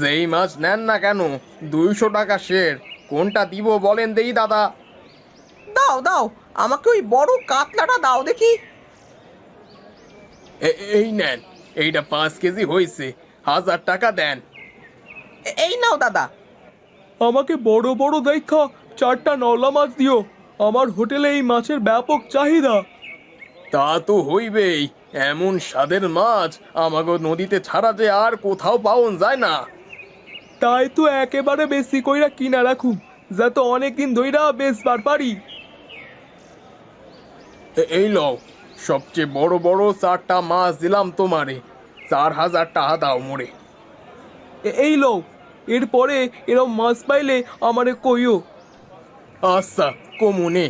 যেই মাছ নেন না কেন 200 টাকা শের। কোনটা দিব বলেন দেই দাদা। দাও দাও, আমাকে ওই বড় কাতলাটা দাও দেখি। এই নেন, এইটা 5 কেজি হয়েছে, 1000 টাকা দেন। এই নাও দাদা। আমাকে বড় বড় দেখা 4টা নওলা মাছ দিও। আমার হোটেলে এই মাছের ব্যাপক চাহিদা। তা তো হইবেই, এমন স্বাদের মাছ আমাগো নদীতে ছাড়া যে আর কোথাও পাওন যায় না। তাই তো একেবারে বেশি কইরা কিনা রাখুম, যাতে অনেকদিন ধইরা বেচবার পারি। এই লও, সবচেয়ে বড় বড় 4টা মাছ দিলাম তোমারে, 4000 টাকা দাও মোরে। এই লও, এরপরে এরম মাছ পাইলে আমারে কইও। আচ্ছা কমুনে,